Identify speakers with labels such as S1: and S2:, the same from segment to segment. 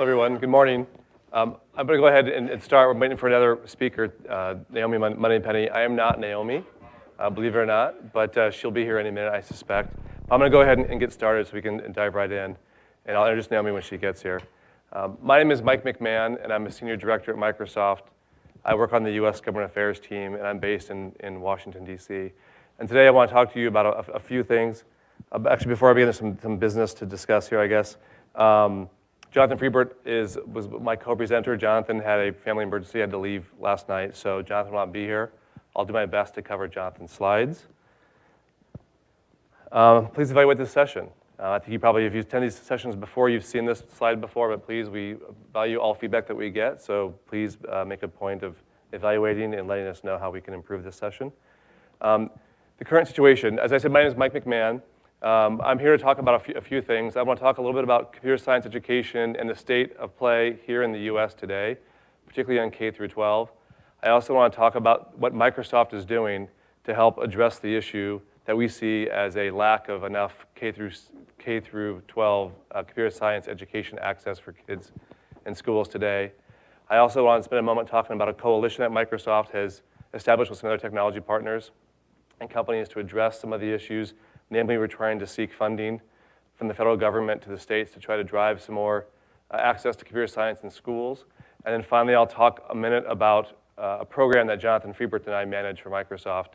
S1: Hello, everyone. Good morning. I'm going to go ahead and start. We're waiting for another speaker, Naomi Moneypenny. I am not Naomi, believe it or not, but she'll be here any minute, I suspect. I'm going to go ahead and get started so we can dive right in, and I'll introduce Naomi when she gets here. My name is Mike McMahon, and I'm a senior director at Microsoft. I work on the U.S. Government Affairs team, and I'm based in Washington, D.C. And today I want to talk to you about a few things. Actually, before I begin, there's some business to discuss here, I guess. Jonathan Freebert was my co-presenter. Jonathan had a family emergency, had to leave last night, so Jonathan will not be here. I'll do my best to cover Jonathan's slides. Please evaluate this session. I think if you attend these sessions before, you've seen this slide before, but please, we value all feedback that we get, so please make a point of evaluating and letting us know how we can improve this session. The current situation, as I said, my name is Mike McMahon. I'm here to talk about a few things. I want to talk a little bit about computer science education and the state of play here in the US today, particularly on K through 12. I also want to talk about what Microsoft is doing to help address the issue that we see as a lack of enough K through 12 computer science education access for kids in schools today. I also want to spend a moment talking about a coalition that Microsoft has established with some other technology partners and companies to address some of the issues. Namely, we're trying to seek funding from the federal government to the states to try to drive some more access to computer science in schools. And then finally, I'll talk a minute about a program that Jonathan Freebert and I manage for Microsoft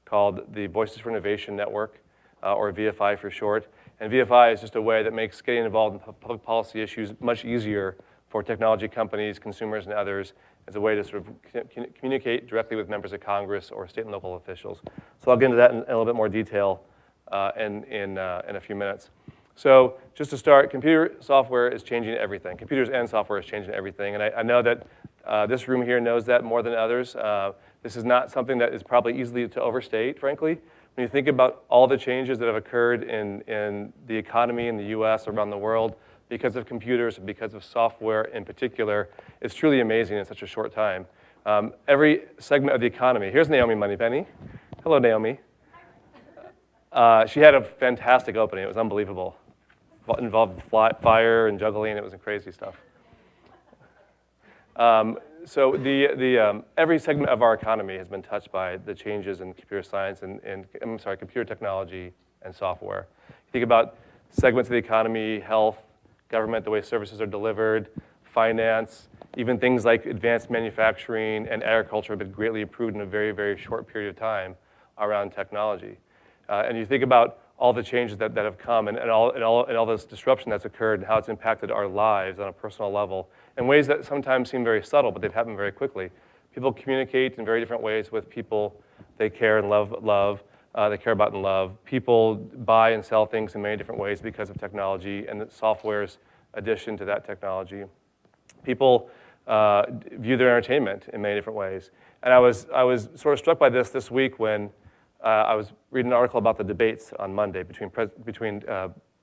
S1: called the Voices for Innovation Network, or VFI for short. And VFI is just a way that makes getting involved in public policy issues much easier for technology companies, consumers, and others as a way to sort of communicate directly with members of Congress or state and local officials. So I'll get into that in a little bit more detail in a few minutes. So just to start, computer software is changing everything. Computers and software is changing everything. And I know that this room here knows that more than others. This is not something that is probably easily to overstate, frankly. When you think about all the changes that have occurred in the economy in the US, around the world, because of computers and because of software in particular, it's truly amazing in such a short time. Every segment of the economy. Here's Naomi Moneypenny. Hello, Naomi. She had a fantastic opening. It was unbelievable. It involved fire and juggling. It was crazy stuff. So every segment of our economy has been touched by the changes in computer science and computer technology and software. You think about segments of the economy, health, government, the way services are delivered, finance, even things like advanced manufacturing and agriculture have been greatly improved in a very, very short period of time around technology. And you think about all the changes that have come and all this disruption that's occurred and how it's impacted our lives on a personal level in ways that sometimes seem very subtle, but they've happened very quickly. People communicate in very different ways with people they care and love. They care about and love. People buy and sell things in many different ways because of technology and the software's addition to that technology. People view their entertainment in many different ways. And I was sort of struck by this week when I was reading an article about the debates on Monday between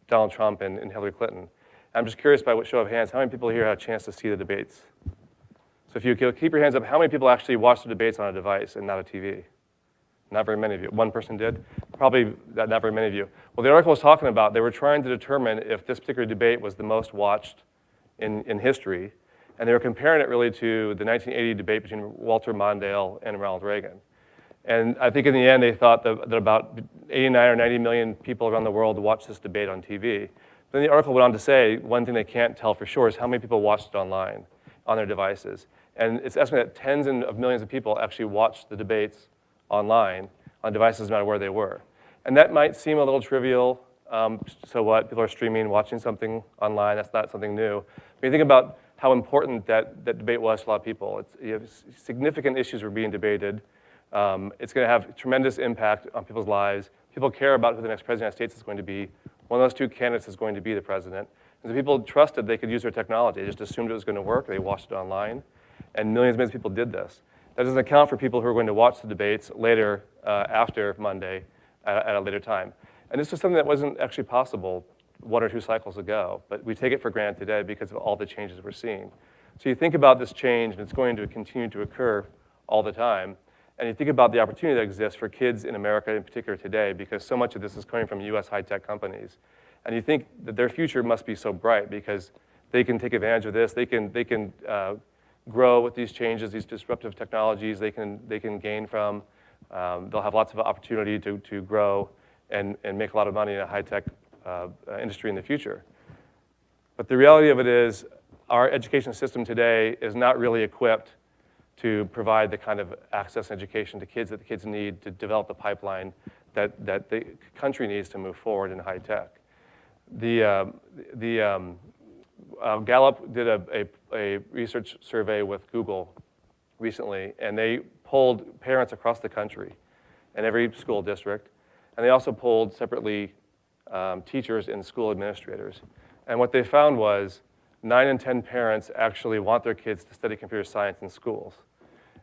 S1: Donald Trump and Hillary Clinton. I'm just curious by what show of hands, how many people here had a chance to see the debates? So if you could keep your hands up, how many people actually watched the debates on a device and not a TV? Not very many of you. One person did? Probably not very many of you. Well, the article was talking about, they were trying to determine if this particular debate was the most watched in history, and they were comparing it really to the 1980 debate between Walter Mondale and Ronald Reagan. And I think in the end, they thought that about 89 or 90 million people around the world watched this debate on TV. Then the article went on to say, one thing they can't tell for sure is how many people watched it online on their devices. And it's estimated that tens of millions of people actually watched the debates online on devices no matter where they were. And that might seem a little trivial. So what? People are streaming, watching something online. That's not something new. When you think about how important that debate was to a lot of people, significant issues were being debated. It's going to have tremendous impact on people's lives. People care about who the next president of the United States is going to be. One of those two candidates is going to be the president. And so people trusted they could use their technology. They just assumed it was going to work. They watched it online. And millions of people did this. That doesn't account for people who are going to watch the debates later, after Monday, at a later time. And this was something that wasn't actually possible 1 or 2 cycles ago. But we take it for granted today because of all the changes we're seeing. So you think about this change, and it's going to continue to occur all the time. And you think about the opportunity that exists for kids in America in particular today, because so much of this is coming from US high-tech companies. And you think that their future must be so bright because they can take advantage of this. They can grow with these changes, these disruptive technologies. They can gain from. They'll have lots of opportunity to grow and make a lot of money in a high-tech industry in the future. But the reality of it is our education system today is not really equipped to provide the kind of access and education to kids that the kids need to develop the pipeline that the country needs to move forward in high tech. Gallup did a research survey with Google recently, and they polled parents across the country in every school district, and they also polled separately teachers and school administrators. And what they found was 9 in 10 parents actually want their kids to study computer science in schools.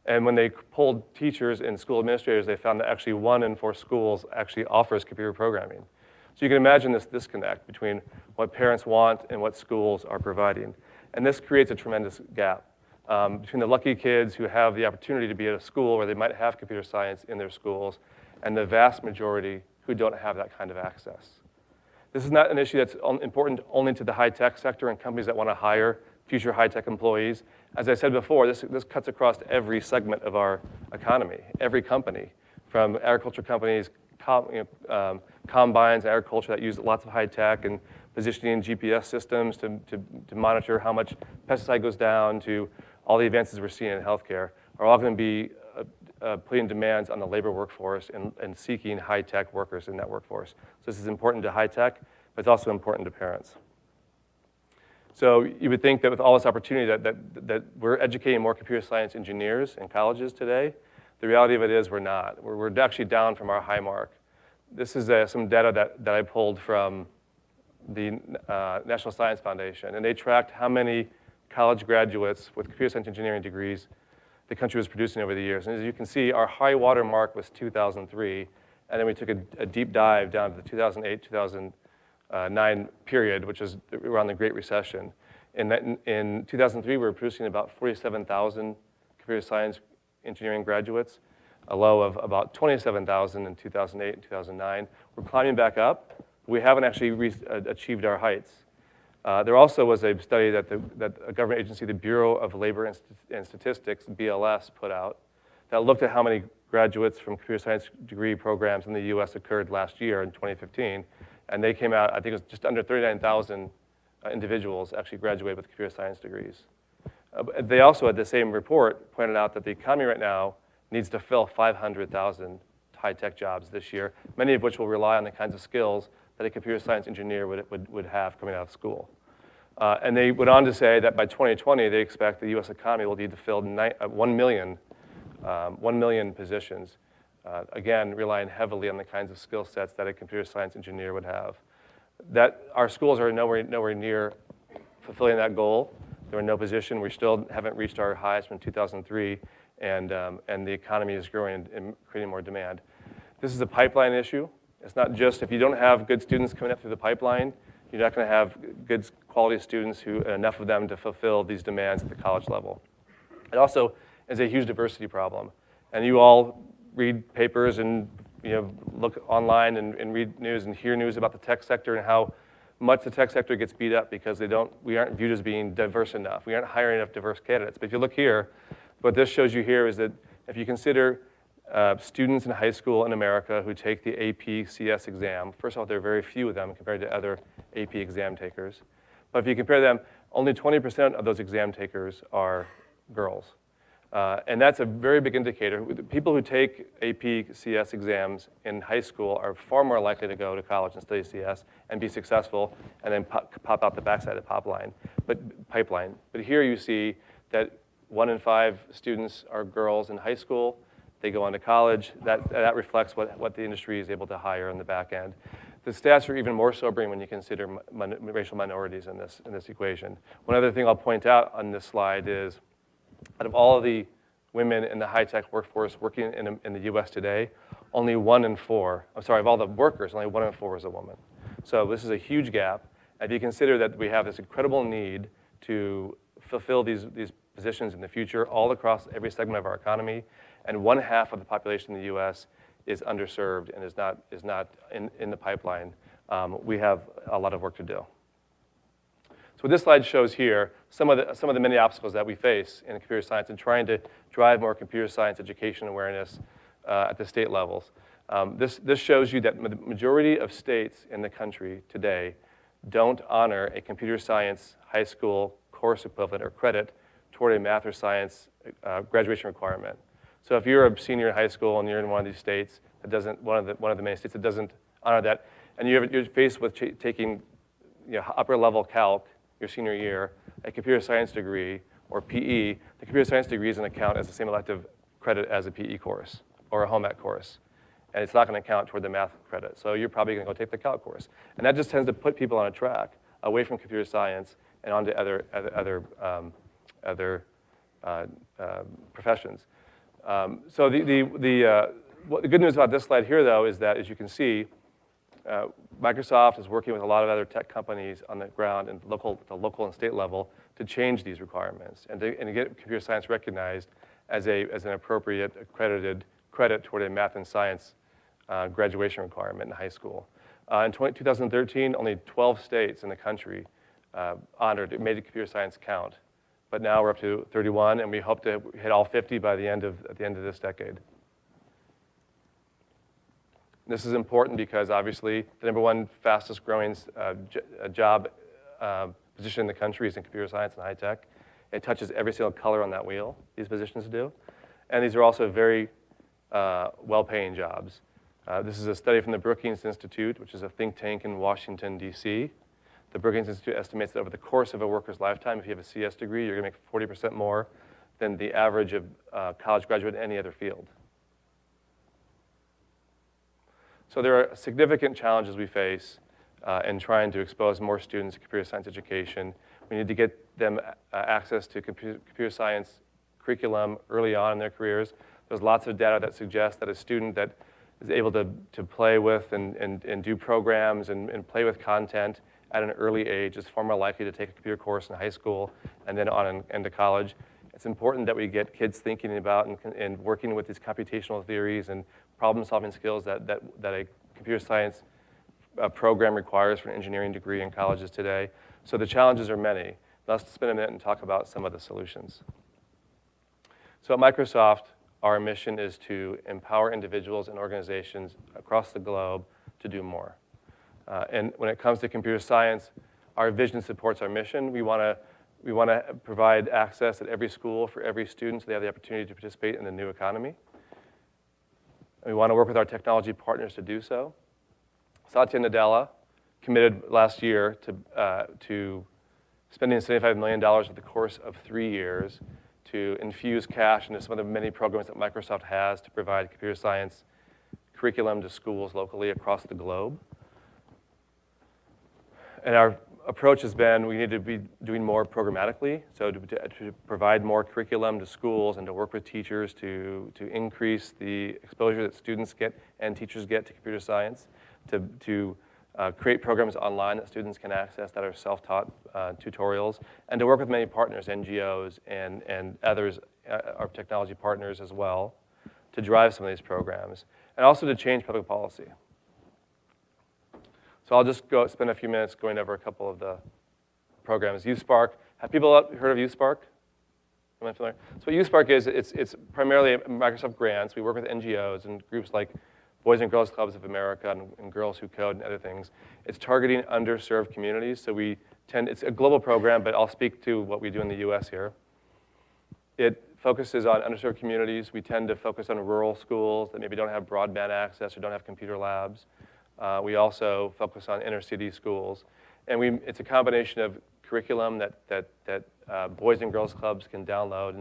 S1: And when they polled teachers and school administrators, they found that actually 1 in 4 schools actually offers computer programming. So you can imagine this disconnect between what parents want and what schools are providing. And this creates a tremendous gap between the lucky kids who have the opportunity to be at a school where they might have computer science in their schools and the vast majority who don't have that kind of access. This is not an issue that's important only to the high-tech sector and companies that want to hire future high-tech employees. As I said before, this cuts across every segment of our economy, every company, from agriculture companies, combines, agriculture that use lots of high-tech and positioning GPS systems to monitor how much pesticide goes down, to all the advances we're seeing in healthcare, are all going to be putting demands on the labor workforce and seeking high-tech workers in that workforce. So this is important to high-tech, but it's also important to parents. So you would think that with all this opportunity that we're educating more computer science engineers in colleges today. The reality of it is we're not. We're actually down from our high mark. This is some data that I pulled from the National Science Foundation, and they tracked how many college graduates with computer science engineering degrees the country was producing over the years. And as you can see, our high water mark was 2003, and then we took a deep dive down to the 2008, 2009 period, which was around the Great Recession. In 2003, we were producing about 47,000 computer science engineering graduates, a low of about 27,000 in 2008 and 2009. We're climbing back up. We haven't actually achieved our heights. There also was a study that a government agency, the Bureau of Labor and Statistics, BLS, put out that looked at how many graduates from computer science degree programs in the US occurred last year in 2015. And they came out, I think it was just under 39,000 individuals actually graduated with computer science degrees. They also, at the same report, pointed out that the economy right now needs to fill 500,000 high-tech jobs this year, many of which will rely on the kinds of skills that a computer science engineer would have coming out of school. And they went on to say that by 2020, they expect the US economy will need to fill 1 million positions, again, relying heavily on the kinds of skill sets that a computer science engineer would have. That our schools are nowhere near fulfilling that goal. They're in no position. We still haven't reached our highs from 2003, and the economy is growing and creating more demand. This is a pipeline issue. It's not just if you don't have good students coming up through the pipeline, you're not going to have good quality students, enough of them to fulfill these demands at the college level. It also is a huge diversity problem. And you all read papers and look online and read news and hear news about the tech sector and how much the tech sector gets beat up because we aren't viewed as being diverse enough. We aren't hiring enough diverse candidates. But if you look here, what this shows you here is that if you consider students in high school in America who take the AP CS exam, first of all, there are very few of them compared to other AP exam takers. But if you compare them, only 20% of those exam takers are girls. And that's a very big indicator. People who take AP CS exams in high school are far more likely to go to college and study CS and be successful and then pop out the backside of the pipeline. But here you see that 1 in 5 students are girls in high school. They go on to college. That reflects what the industry is able to hire in the back end. The stats are even more sobering when you consider racial minorities in this equation. One other thing I'll point out on this slide is out of all of the women in the high-tech workforce working in the US today, only 1 in 4, of all the workers, only 1 in 4 is a woman. So this is a huge gap. If you consider that we have this incredible need to fulfill these positions in the future all across every segment of our economy, and 1/2 of the population in the US is underserved and is not in the pipeline, we have a lot of work to do. So what this slide shows here, some of the many obstacles that we face in computer science and trying to drive more computer science education awareness at the state levels. This shows you that the majority of states in the country today don't honor a computer science high school course equivalent or credit toward a math or science graduation requirement. So if you're a senior in high school and you're in one of these states that doesn't, one of the many states that doesn't honor that, and you're faced with taking upper level calc your senior year, a computer science degree, or PE, the computer science degree is going to count as the same elective credit as a PE course or a home ec course. And it's not going to count toward the math credit. So you're probably going to go take the calc course. And that just tends to put people on a track away from computer science and onto other professions. So the good news about this slide here, though, is that, as you can see, Microsoft is working with a lot of other tech companies on the ground and the local and state level to change these requirements and to get computer science recognized as an appropriate accredited credit toward a math and science graduation requirement in high school. In 2013, only 12 states in the country made the computer science count. But now we're up to 31, and we hope to hit all 50 by at the end of this decade. This is important because obviously the #1 fastest growing job position in the country is in computer science and high tech. It touches every single color on that wheel, these positions do. And these are also very well-paying jobs. This is a study from the Brookings Institute, which is a think tank in Washington, D.C. The Brookings Institute estimates that over the course of a worker's lifetime, if you have a CS degree, you're going to make 40% more than the average of college graduate in any other field. So there are significant challenges we face in trying to expose more students to computer science education. We need to get them access to computer science curriculum early on in their careers. There's lots of data that suggests that a student that is able to play with and do programs and play with content at an early age is far more likely to take a computer course in high school and then on into college. It's important that we get kids thinking about and working with these computational theories and problem-solving skills that a computer science program requires for an engineering degree in colleges today. So the challenges are many. Let's spend a minute and talk about some of the solutions. So at Microsoft, our mission is to empower individuals and organizations across the globe to do more. And when it comes to computer science, our vision supports our mission. We want to provide access at every school for every student so they have the opportunity to participate in the new economy. We want to work with our technology partners to do so. Satya Nadella committed last year to spending $75 million over the course of 3 years to infuse cash into some of the many programs that Microsoft has to provide computer science curriculum to schools locally across the globe. And our approach has been we need to be doing more programmatically, so to provide more curriculum to schools and to work with teachers to increase the exposure that students get and teachers get to computer science, to create programs online that students can access that are self-taught tutorials, and to work with many partners, NGOs and others, our technology partners as well, to drive some of these programs, and also to change public policy. So I'll just spend a few minutes going over a couple of the programs. USpark, have people heard of USpark? Am I familiar? So what USpark is, it's primarily Microsoft grants. We work with NGOs and groups like Boys and Girls Clubs of America and Girls Who Code and other things. It's targeting underserved communities. So it's a global program, but I'll speak to what we do in the US here. It focuses on underserved communities. We tend to focus on rural schools that maybe don't have broadband access or don't have computer labs. We also focus on inner city schools. And it's a combination of curriculum that Boys and Girls Clubs can download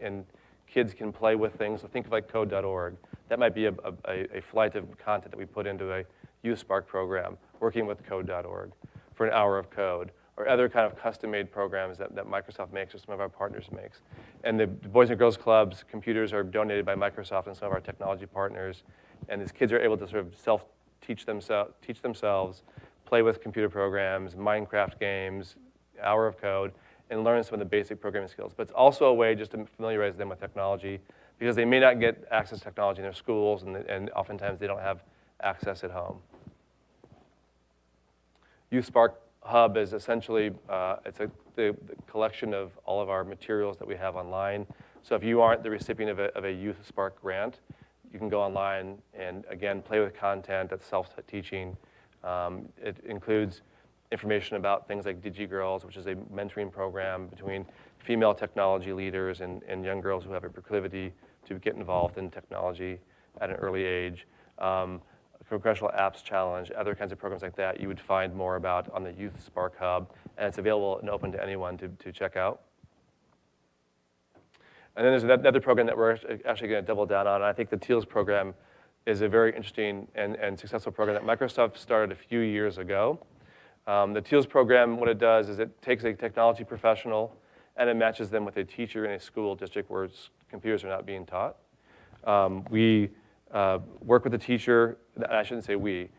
S1: and kids can play with things. So think of like code.org. That might be a flight of content that we put into a USpark program, working with code.org for an hour of code, or other kind of custom-made programs that Microsoft makes or some of our partners makes. And the Boys and Girls Clubs computers are donated by Microsoft and some of our technology partners. And these kids are able to sort of teach themselves, play with computer programs, Minecraft games, hour of code, and learn some of the basic programming skills. But it's also a way just to familiarize them with technology because they may not get access to technology in their schools, and oftentimes they don't have access at home. USpark hub is essentially, it's the collection of all of our materials that we have online. So if you aren't the recipient of a Youth Spark grant, you can go online and, again, play with content that's self-teaching. It includes information about things like DigiGirls, which is a mentoring program between female technology leaders and young girls who have a proclivity to get involved in technology at an early age. Congressional Apps Challenge, other kinds of programs like that you would find more about on the Youth Spark Hub, and it's available and open to anyone to check out. And then there's another program that we're actually going to double down on, and I think the TEALS program is a very interesting and successful program that Microsoft started a few years ago. The TEALS program, what it does is it takes a technology professional and it matches them with a teacher in a school district where computers are not being taught. We work with the teacher, I shouldn't say we,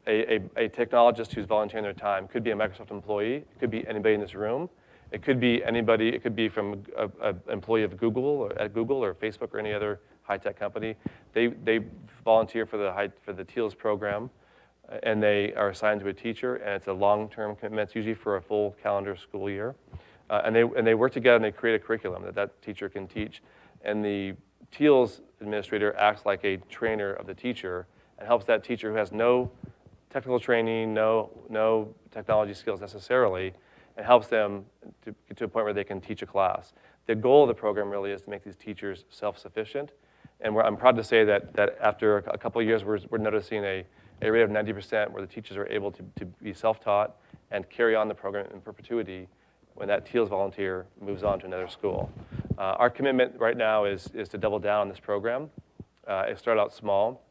S1: a technologist who's volunteering their time. Could be a Microsoft employee, it could be anybody in this room, it could be anybody, it could be from an employee of Google or at Google or Facebook or any other high-tech company. They volunteer for the TEALS program, and they are assigned to a teacher, and it's a long-term commitment. It's usually for a full calendar school year. And they work together and they create a curriculum that teacher can teach. And the TEALS administrator acts like a trainer of the teacher and helps that teacher who has no technical training, no technology skills necessarily, and helps them to get to a point where they can teach a class. The goal of the program really is to make these teachers self-sufficient. And I'm proud to say that after a couple of years, we're noticing a rate of 90% where the teachers are able to be self-taught and carry on the program in perpetuity when that TEALS volunteer moves on to another school. Our commitment right now is to double down on this program. It started out small.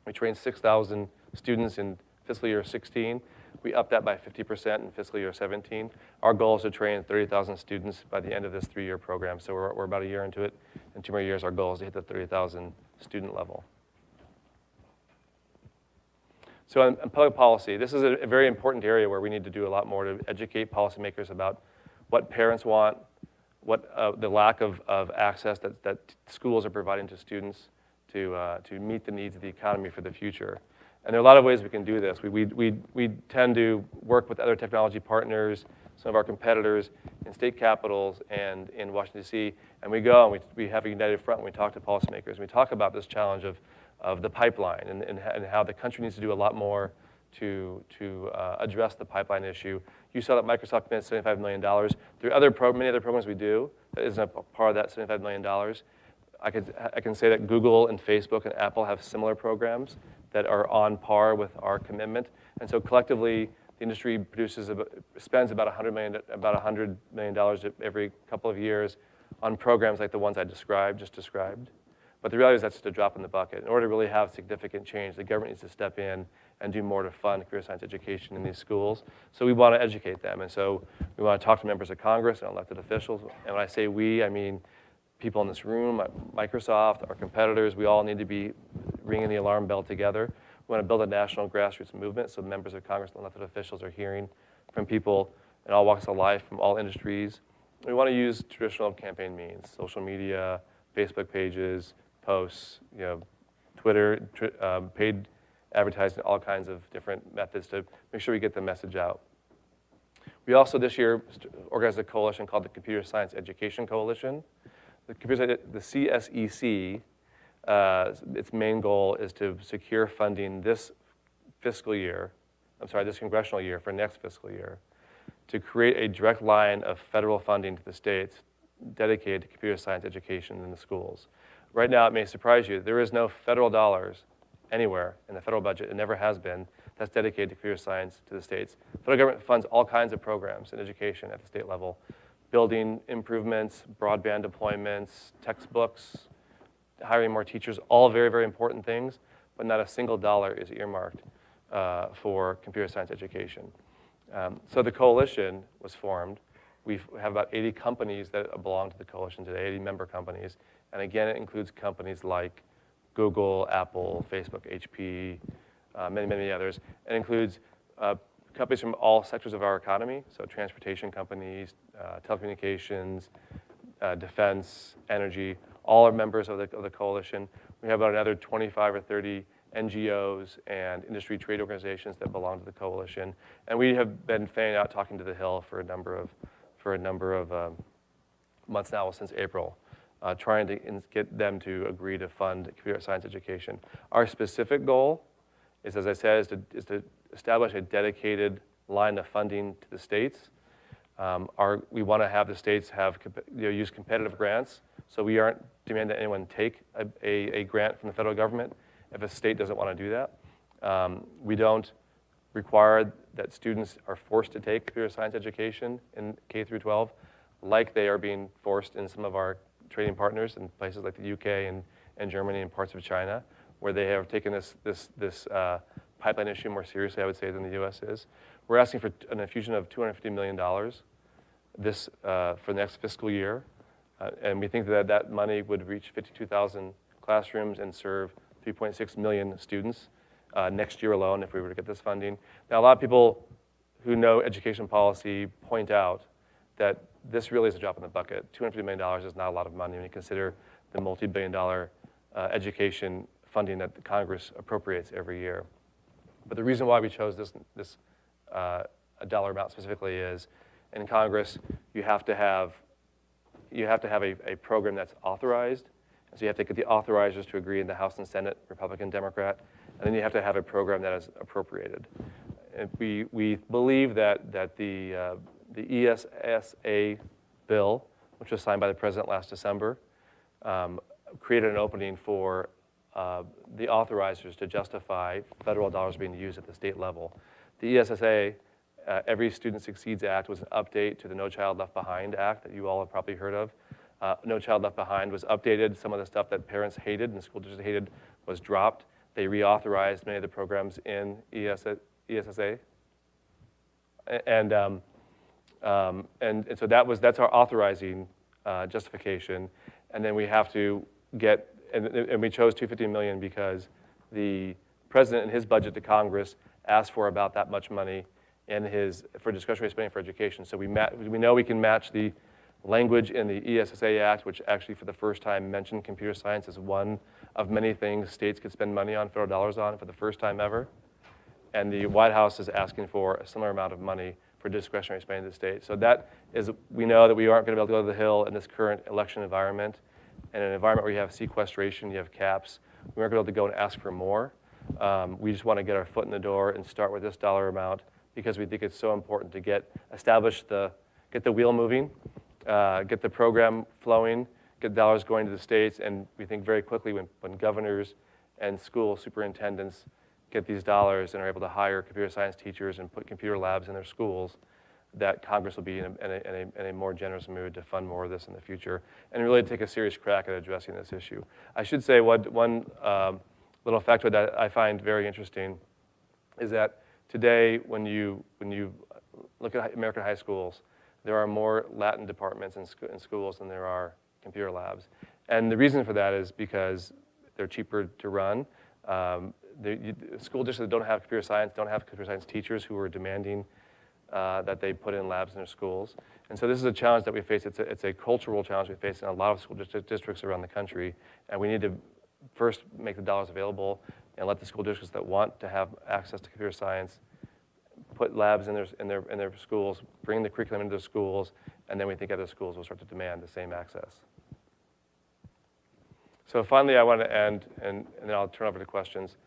S1: We trained 6,000 students in fiscal year 16. We upped that by 50% in fiscal year 17. Our goal is to train 30,000 students by the end of this 3-year program. So we're about a year into it. In 2 more years, our goal is to hit the 30,000 student level. So in public policy, this is a very important area where we need to do a lot more to educate policymakers about what parents want, what the lack of access that schools are providing to students to meet the needs of the economy for the future. And there are a lot of ways we can do this. We tend to work with other technology partners, some of our competitors in state capitals and in Washington, D.C., and we go and we have a united front and we talk to policymakers. And we talk about this challenge of the pipeline and how the country needs to do a lot more to address the pipeline issue. You saw that Microsoft committed $75 million. There are many other programs we do that isn't a part of that $75 million. I can say that Google and Facebook and Apple have similar programs that are on par with our commitment. And so collectively, the industry spends about $100 million every couple of years on programs like the ones I just described. But the reality is that's just a drop in the bucket. In order to really have significant change, the government needs to step in and do more to fund career science education in these schools. So we want to educate them. And so we want to talk to members of Congress and elected officials. And when I say we, I mean people in this room, Microsoft, our competitors. We all need to be ringing the alarm bell together. We want to build a national grassroots movement so members of Congress and elected officials are hearing from people in all walks of life, from all industries. We want to use traditional campaign means, social media, Facebook pages, posts, Twitter, paid advertising, all kinds of different methods to make sure we get the message out. We also this year organized a coalition called the Computer Science Education Coalition. The CSEC, its main goal is to secure funding this congressional year for next fiscal year, to create a direct line of federal funding to the states dedicated to computer science education in the schools. Right now, it may surprise you, there is no federal dollars anywhere in the federal budget, it never has been, that's dedicated to computer science to the states. The federal government funds all kinds of programs in education at the state level, building improvements, broadband deployments, textbooks, hiring more teachers, all very, very important things, but not a single dollar is earmarked for computer science education. So the coalition was formed. We have about 80 companies that belong to the coalition today, 80 member companies. And again, it includes companies like Google, Apple, Facebook, HP, many, many others. It includes companies from all sectors of our economy, so transportation companies, telecommunications, defense, energy, all are members of the coalition. We have about another 25 or 30 NGOs and industry trade organizations that belong to the coalition. And we have been fanning out talking to the Hill for a number of months now, since April, trying to get them to agree to fund computer science education. Our specific goal is, as I said, is to establish a dedicated line of funding to the states. We want to have the states use competitive grants, so we aren't demanding that anyone take a grant from the federal government if a state doesn't want to do that. We don't require that students are forced to take computer science education in K through 12, like they are being forced in some of our trading partners in places like the UK and Germany and parts of China, where they have taken this pipeline issue more seriously, I would say, than the US is. We're asking for an infusion of $250 million for the next fiscal year. And we think that that money would reach 52,000 classrooms and serve 3.6 million students next year alone if we were to get this funding. Now, a lot of people who know education policy point out that this really is a drop in the bucket. $250 million is not a lot of money when you consider the multi-billion-dollar education funding that the Congress appropriates every year. But the reason why we chose this a dollar amount specifically is, in Congress, you have to have a program that's authorized. And so you have to get the authorizers to agree in the House and Senate, Republican, Democrat, and then you have to have a program that is appropriated. And we believe that the ESSA bill, which was signed by the president last December, created an opening for the authorizers to justify federal dollars being used at the state level. The ESSA, Every Student Succeeds Act, was an update to the No Child Left Behind Act that you all have probably heard of. No Child Left Behind was updated. Some of the stuff that parents hated and school districts hated was dropped. They reauthorized many of the programs in ESSA. And so that's our authorizing justification. And then we have to get, and we chose $250 million because the president in his budget to Congress asked for about that much money for discretionary spending for education. So we know we can match the language in the ESSA Act, which actually for the first time mentioned computer science as one of many things states could spend money on, federal dollars on, for the first time ever. And the White House is asking for a similar amount of money for discretionary spending to the state. So that is, we know that we aren't going to be able to go to the Hill in this current election environment. In an environment where you have sequestration, you have caps, we aren't going to be able to go and ask for more. We just want to get our foot in the door and start with this dollar amount because we think it's so important to get the wheel moving, get the program flowing, get dollars going to the states, and we think very quickly when governors and school superintendents get these dollars and are able to hire computer science teachers and put computer labs in their schools, that Congress will be in a more generous mood to fund more of this in the future and really take a serious crack at addressing this issue. I should say one little factor that I find very interesting is that today, when you look at American high schools, there are more Latin departments in schools than there are computer labs. And the reason for that is because they're cheaper to run. School districts that don't have computer science teachers who are demanding that they put in labs in their schools. And so this is a challenge that we face. It's a cultural challenge we face in a lot of school districts around the country. And we need to first make the dollars available and let the school districts that want to have access to computer science put labs in their schools, bring the curriculum into the schools, and then we think other schools will start to demand the same access. So finally, I want to end, and then I'll turn over to questions,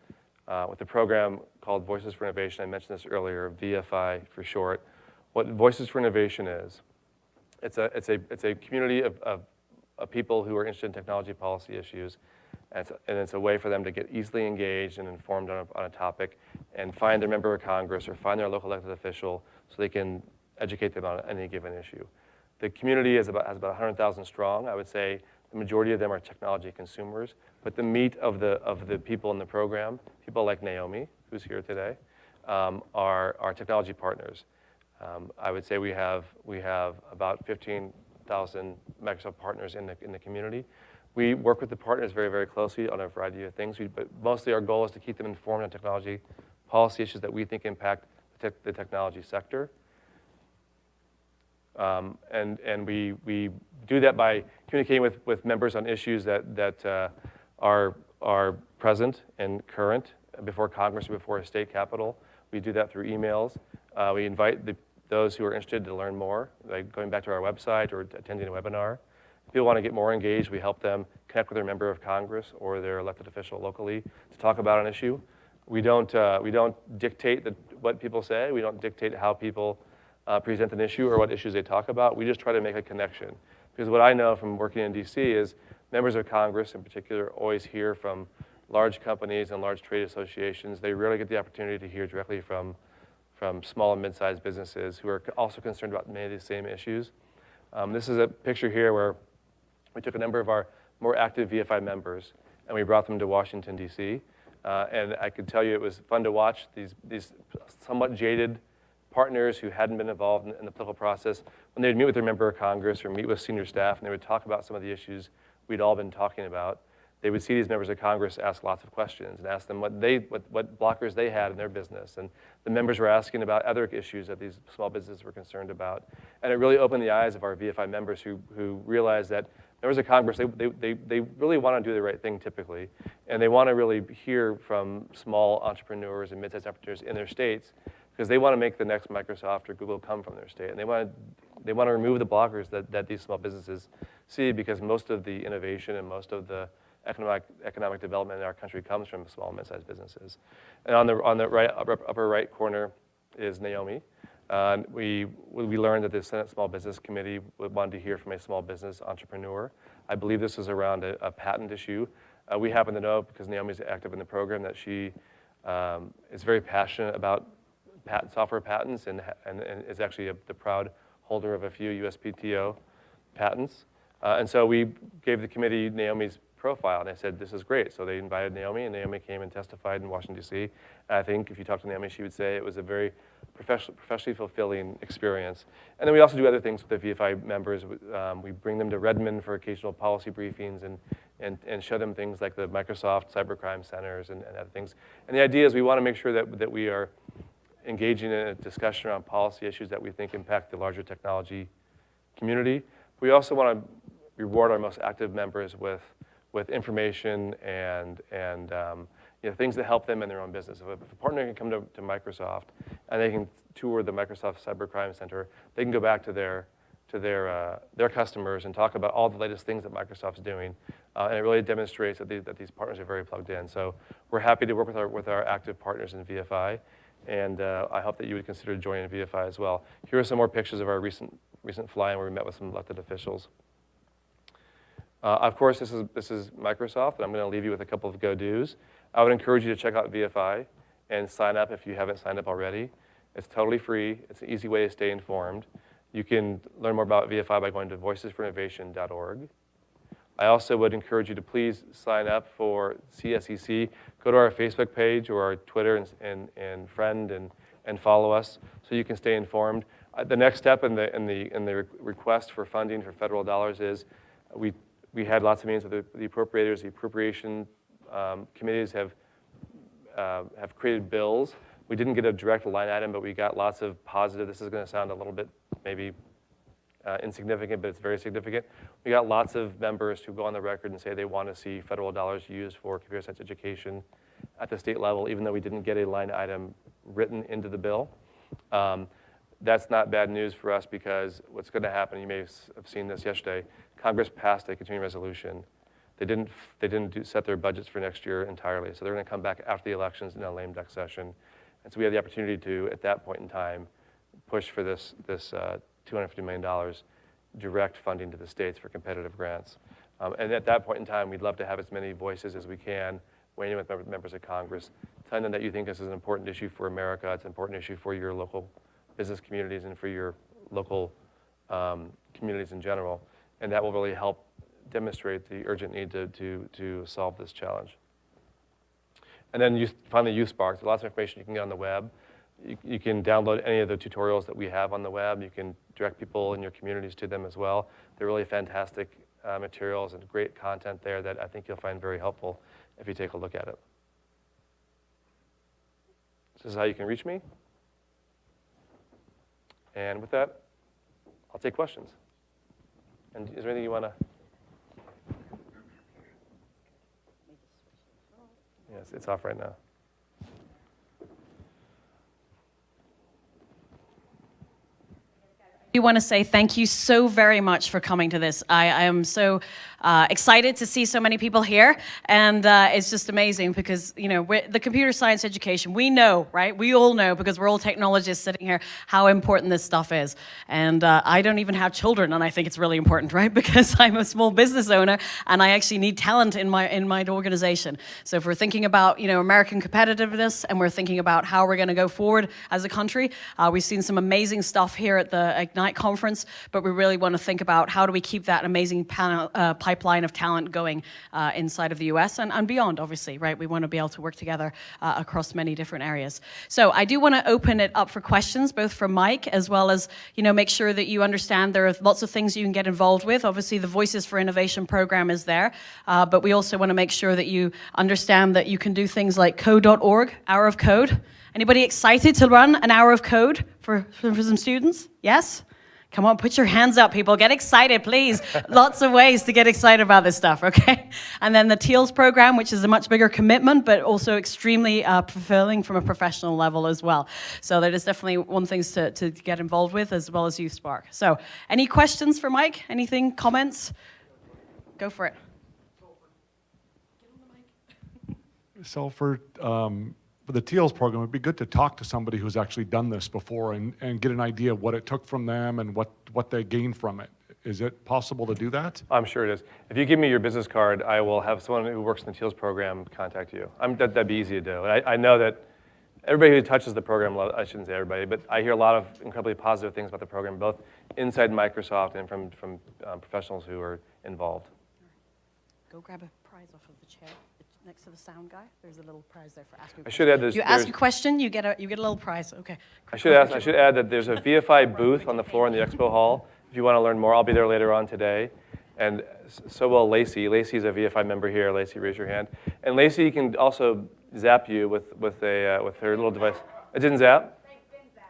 S1: with a program called Voices for Innovation. I mentioned this earlier, VFI for short. What Voices for Innovation is, it's a community of people who are interested in technology policy issues, and it's a way for them to get easily engaged and informed on a topic and find their member of Congress or find their local elected official so they can educate them on any given issue. The community has about 100,000 strong. I would say the majority of them are technology consumers, but the meat of the people in the program, people like Naomi, who's here today, are technology partners. I would say we have about 15,000 Microsoft partners in the community. We work with the partners very, very closely on a variety of things, but mostly our goal is to keep them informed on technology policy issues that we think impact the technology sector. And we do that by communicating with members on issues that are present and current before Congress or before a state capitol. We do that through emails. We invite those who are interested to learn more, like going back to our website or attending a webinar. If people want to get more engaged, we help them connect with their member of Congress or their elected official locally to talk about an issue. We don't dictate what people say. We don't dictate how people present an issue or what issues they talk about. We just try to make a connection. Because what I know from working in DC is members of Congress in particular always hear from large companies and large trade associations. They rarely get the opportunity to hear directly from small and mid-sized businesses who are also concerned about many of these same issues. This is a picture here where we took a number of our more active VFI members and we brought them to Washington, DC. And I could tell you it was fun to watch these somewhat jaded partners who hadn't been involved in the political process. When they'd meet with their member of Congress or meet with senior staff and they would talk about some of the issues we'd all been talking about, they would see these members of Congress ask lots of questions and ask them what blockers they had in their business. And the members were asking about other issues that these small businesses were concerned about. And it really opened the eyes of our VFI members who realized that members of Congress, they really want to do the right thing typically. And they want to really hear from small entrepreneurs and mid-sized entrepreneurs in their states because they want to make the next Microsoft or Google come from their state. And they want to remove the blockers that these small businesses see because most of the innovation and most of the economic development in our country comes from small and mid-sized businesses. And on the right, upper right corner is Naomi. We learned that the Senate Small Business Committee wanted to hear from a small business entrepreneur. I believe this is around a patent issue. We happen to know, because Naomi's active in the program, that she is very passionate about software patents and is actually the proud holder of a few USPTO patents. And so we gave the committee Naomi's profile, and they said, this is great. So they invited Naomi, and Naomi came and testified in Washington, D.C. And I think if you talk to Naomi, she would say it was a very professionally fulfilling experience. And then we also do other things with the VFI members. We bring them to Redmond for occasional policy briefings and show them things like the Microsoft Cybercrime Centers and other things. And the idea is we want to make sure that we are engaging in a discussion around policy issues that we think impact the larger technology community. We also want to reward our most active members with information and things that help them in their own business. If a partner can come to Microsoft and they can tour the Microsoft Cybercrime Center, they can go back to their customers and talk about all the latest things that Microsoft's doing. And it really demonstrates that these partners are very plugged in. So we're happy to work with our active partners in VFI. And I hope that you would consider joining VFI as well. Here are some more pictures of our recent fly-in where we met with some elected officials. Of course, this is Microsoft, and I'm going to leave you with a couple of go-dos. I would encourage you to check out VFI and sign up if you haven't signed up already. It's totally free. It's an easy way to stay informed. You can learn more about VFI by going to voicesforinnovation.org. I also would encourage you to please sign up for CSEC. Go to our Facebook page or our Twitter and friend and follow us so you can stay informed. The next step in the request for funding for federal dollars is we had lots of meetings with the appropriators. The appropriation committees have created bills. We didn't get a direct line item, but we got lots of positive. This is going to sound a little bit maybe insignificant, but it's very significant. We got lots of members who go on the record and say they want to see federal dollars used for computer science education at the state level, even though we didn't get a line item written into the bill. That's not bad news for us because what's going to happen, you may have seen this yesterday, Congress passed a continuing resolution. They didn't set their budgets for next year entirely, so they're going to come back after the elections in a lame duck session. And so we have the opportunity to, at that point in time, push for this $250 million direct funding to the states for competitive grants. And at that point in time, we'd love to have as many voices as we can, weighing in with members of Congress, telling them that you think this is an important issue for America, it's an important issue for your local business communities and for your local communities in general. And that will really help demonstrate the urgent need to solve this challenge. And then finally, YouthSpark. There's lots of information you can get on the web. You can download any of the tutorials that we have on the web. You can direct people in your communities to them as well. They're really fantastic materials and great content there that I think you'll find very helpful if you take a look at it. This is how you can reach me. And with that, I'll take questions. And is there anything you want to? Yes, it's off right now.
S2: I do want to say thank you so very much for coming to this. I am so excited to see so many people here, and it's just amazing because, you know, the computer science education, we know, right? We all know, because we're all technologists sitting here, how important this stuff is. And I don't even have children, and I think it's really important, right? Because I'm a small business owner, and I actually need talent in my organization. So if we're thinking about, you know, American competitiveness, and we're thinking about how we're going to go forward as a country, we've seen some amazing stuff here at the Ignite conference, but we really want to think about how do we keep that amazing pipeline of talent going inside of the US and beyond, obviously, right? We want to be able to work together across many different areas. So I do want to open it up for questions, both from Mike, as well as, you know, make sure that you understand there are lots of things you can get involved with. Obviously, the Voices for Innovation program is there, but we also want to make sure that you understand that you can do things like code.org, Hour of Code. Anybody excited to run an hour of code for some students? Yes? Come on, put your hands up, people. Get excited, please. Lots of ways to get excited about this stuff, okay? And then the TEALS program, which is a much bigger commitment, but also extremely fulfilling from a professional level as well. So that is definitely one thing to get involved with, as well as Youth Spark. So any questions for Mike? Anything, comments? Go for it.
S3: So for the TEALS program, it'd be good to talk to somebody who's actually done this before and get an idea of what it took from them and what they gained from it. Is it possible to do that?
S1: I'm sure it is. If you give me your business card, I will have someone who works in the TEALS program contact you. That'd be easy to do. And I know that everybody who touches the program, I shouldn't say everybody, but I hear a lot of incredibly positive things about the program, both inside Microsoft and from professionals who are involved.
S2: Go grab a prize off of the chair. Next to the sound guy, there's a little prize there for asking.
S1: I should add this.
S2: You ask a question, you get a little prize. Okay.
S1: I should add that there's a VFI booth on the floor in the expo hall. If you want to learn more, I'll be there later on today. And so will Lacey. Lacey's a VFI member here. Lacey, raise your hand. And Lacey can also zap you with her little device. It didn't zap?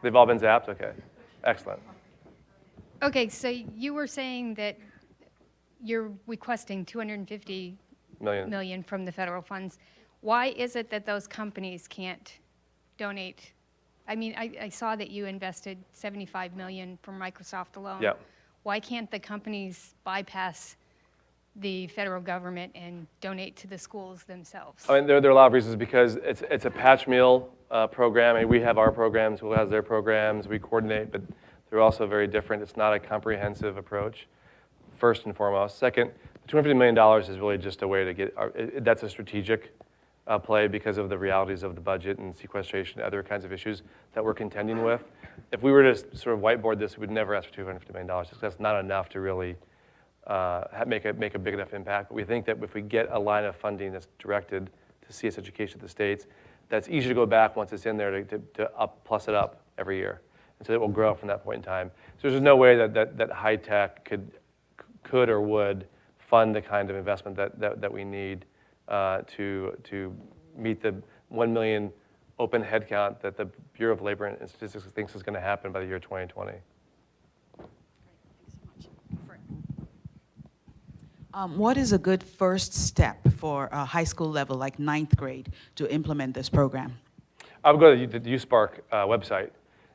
S1: They've all been zapped? Okay. Excellent.
S4: Okay, so you were saying that you're requesting 250 million from the federal funds. Why is it that those companies can't donate? I mean, I saw that you invested 75 million from Microsoft alone.
S1: Yeah.
S4: Why can't the companies bypass the federal government and donate to the schools themselves?
S1: I mean, there are a lot of reasons, because it's a patch meal program. I mean, we have our programs, Google has their programs, we coordinate, but they're also very different. It's not a comprehensive approach, first and foremost. Second, $250 million is really just a way to get, that's a strategic play because of the realities of the budget and sequestration and other kinds of issues that we're contending with. If we were to sort of whiteboard this, we would never ask for $250 million, because that's not enough to really make a big enough impact. But we think that if we get a line of funding that's directed to CS education at the states, that's easy to go back once it's in there to plus it up every year. And so it will grow from that point in time. So there's no way that high tech could or would fund the kind of investment that we need to meet the 1 million open headcount that the Bureau of Labor and Statistics thinks is going to happen by the year 2020.
S5: What is a good first step for a high school level, like 9th grade, to implement this program?
S1: I would go to the Youth Spark website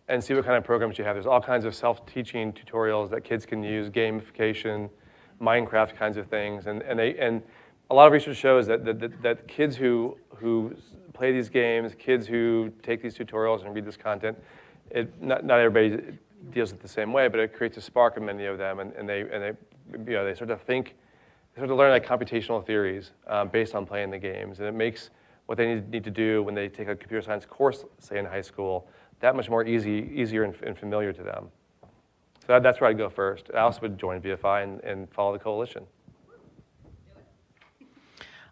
S1: and see what kind of programs you have. There's all kinds of self-teaching tutorials that kids can use, gamification, Minecraft kinds of things, and a lot of research shows that kids who play these games, kids who take these tutorials and read this content, not everybody deals with it the same way, but it creates a spark in many of them, and they start to think, they start to learn like computational theories based on playing the games, and it makes what they need to do when they take a computer science course, say in high school, that much more easier and familiar to them. So that's where I'd go first. I also would join VFI and follow the coalition.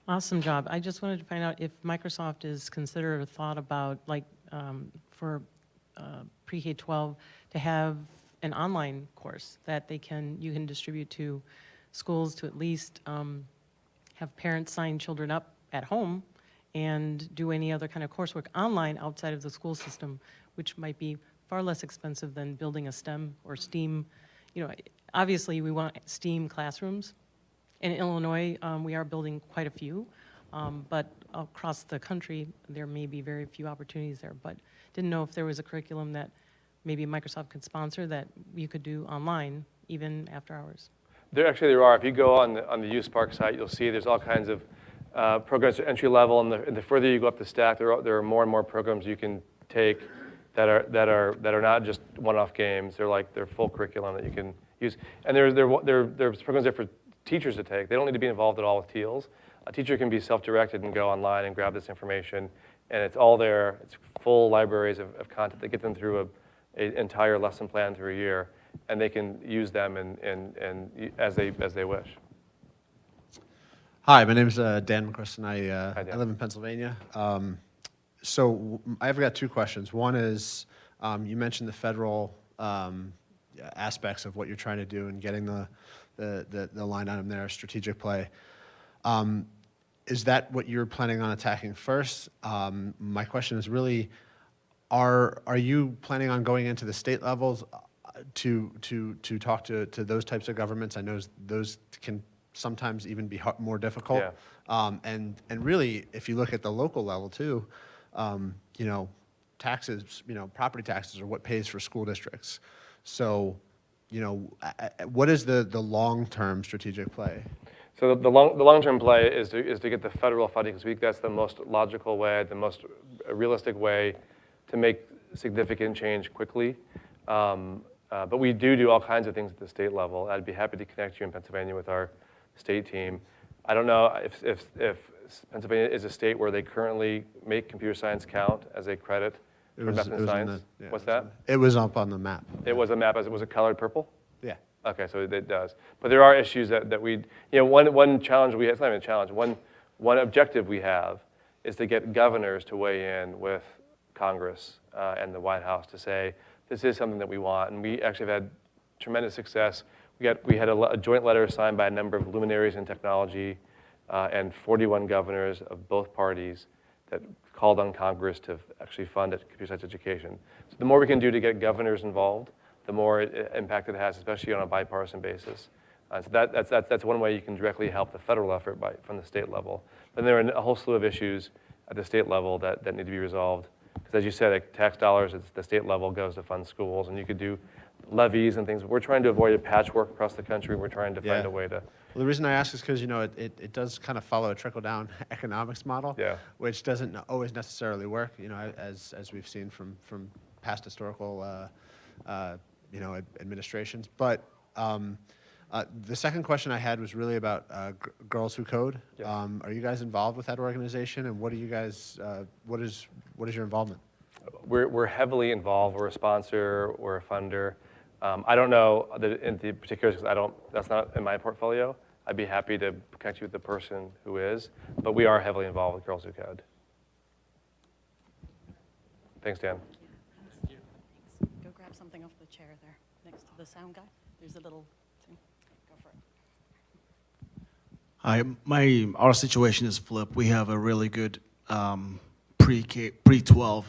S6: Awesome job. I just wanted to find out if Microsoft is considered or thought about, like, for pre-K-12 to have an online course that you can distribute to schools to at least have parents sign children up at home and do any other kind of coursework online outside of the school system, which might be far less expensive than building a STEM or STEAM. You know, obviously we want STEAM classrooms. In Illinois, we are building quite a few. but across the country, there may be very few opportunities there. But didn't know if there was a curriculum that maybe Microsoft could sponsor that you could do online, even after hours.
S1: There are. If you go on the U Spark site, you'll see there's all kinds of programs at entry level, and the further you go up the stack, there are more and more programs you can take that are not just one-off games. They're full curriculum that you can use, and there's programs there for teachers to take. They don't need to be involved at all with TEALS. A teacher can be self-directed and go online and grab this information, and it's all there. It's full libraries of content that get them through an entire lesson plan through a year, and they can use them as they wish.
S7: Hi, my name is Dan McChristen.
S1: Hi, Dan.
S7: I live in Pennsylvania. So I've got two questions. One is, you mentioned the federal aspects of what you're trying to do and getting the line item there, strategic play. Is that what you're planning on attacking first? My question is really, are you planning on going into the state levels to talk to those types of governments? I know those can sometimes even be more difficult.
S1: Yeah.
S7: And really, if you look at the local level too, you know, taxes, you know, property taxes are what pays for school districts. So, you know, what is the long-term strategic play?
S1: So the long-term play is to get the federal funding, because that's the most logical way, the most realistic way to make significant change quickly. But we do all kinds of things at the state level. I'd be happy to connect you in Pennsylvania with our state team. I don't know if Pennsylvania is a state where they currently make computer science count as a credit for math and science. What's that?
S7: It was up on the map.
S1: It was a map. Was it colored purple?
S7: Yeah.
S1: Okay, so it does. But there are issues that we, you know, one challenge we have, it's not even a challenge, one objective we have is to get governors to weigh in with Congress and the White House to say, this is something that we want. And we actually have had tremendous success. We had a joint letter signed by a number of luminaries in technology and 41 governors of both parties that called on Congress to actually fund computer science education. So the more we can do to get governors involved, the more impact it has, especially on a bipartisan basis. So that's one way you can directly help the federal effort from the state level. But there are a whole slew of issues at the state level that need to be resolved. Because as you said, like tax dollars at the state level goes to fund schools, and you could do levies and things. We're trying to avoid a patchwork across the country. We're trying to find a way to.
S7: Well, the reason I ask is because, you know, it does kind of follow a trickle-down economics model, which doesn't always necessarily work, you know, as we've seen from past historical, you know, administrations. But the second question I had was really about Girls Who Code.
S1: Yes.
S7: Are you guys involved with that organization, and what do you guys? What is your involvement?
S1: We're heavily involved. We're a sponsor. We're a funder. I don't know in the particulars because that's not in my portfolio. I'd be happy to connect you with the person who is, but we are heavily involved with Girls Who Code. Thanks, Dan.
S2: Go grab something off the chair there next to the sound guy. There's a little thing. Go for it.
S8: Hi, our situation is flipped. We have a really good pre-12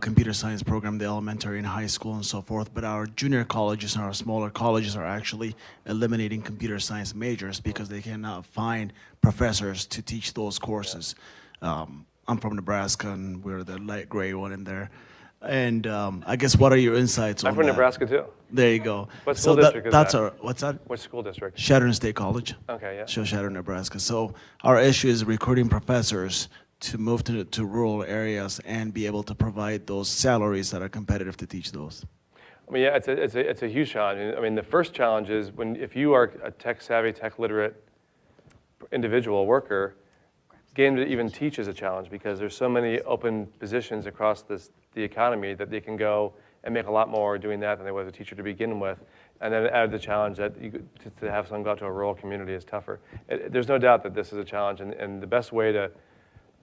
S8: computer science program, the elementary and high school and so forth, but our junior colleges and our smaller colleges are actually eliminating computer science majors because they cannot find professors to teach those courses. I'm from Nebraska, and we're the light gray one in there. And I guess, what are your insights on that?
S1: I'm from Nebraska, too.
S8: There you go.
S1: What school district is that?
S8: What's that?
S1: What school district?
S8: Chadron State College.
S1: Okay, yeah.
S8: So Chadron, Nebraska. So our issue is recruiting professors to move to rural areas and be able to provide those salaries that are competitive to teach those.
S1: I mean, yeah, it's a huge challenge. I mean, the first challenge is if you are a tech-savvy, tech-literate individual worker, getting to even teach is a challenge because there's so many open positions across the economy that they can go and make a lot more doing that than they was a teacher to begin with. And then add the challenge that to have someone go out to a rural community is tougher. There's no doubt that this is a challenge, and the best way to,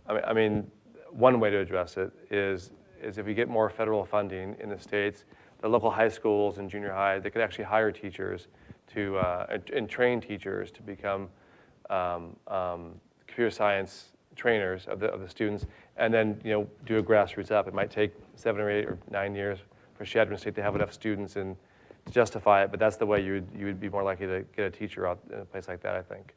S1: I mean, one way to address it is if we get more federal funding in the states, the local high schools and junior high, they could actually hire teachers and train teachers to become computer science trainers of the students, and then do a grassroots up. It might take 7 or 8 or 9 years for Chadron State to have enough students and to justify it, but that's the way you would be more likely to get a teacher out in a place like that, I think.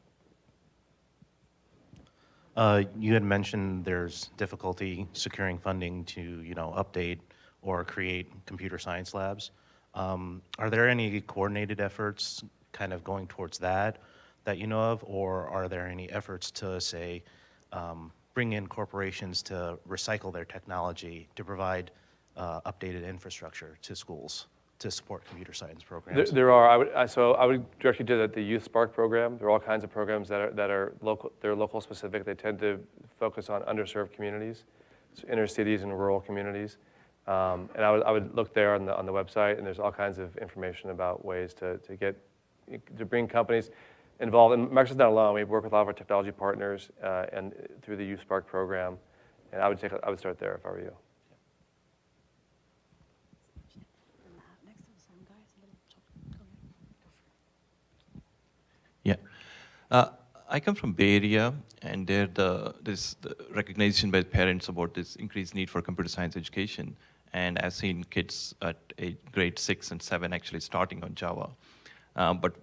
S9: You had mentioned there's difficulty securing funding to, update or create computer science labs. Are there any coordinated efforts kind of going towards that you know of, or are there any efforts to, say, bring in corporations to recycle their technology to provide updated infrastructure to schools to support computer science programs?
S1: There are. I would direct you to the Youth Spark program. There are all kinds of programs that are local. They're local specific. They tend to focus on underserved communities, so inner cities and rural communities. And I would look there on the website, and there's all kinds of information about ways to bring companies involved. And Microsoft's not alone. We work with a lot of our technology partners and through the Youth Spark program. And I would start there if I were you.
S10: Yeah. I come from Bay Area, and there's the recognition by parents about this increased need for computer science education. And I've seen kids at grade 6 and 7 actually starting on Java. But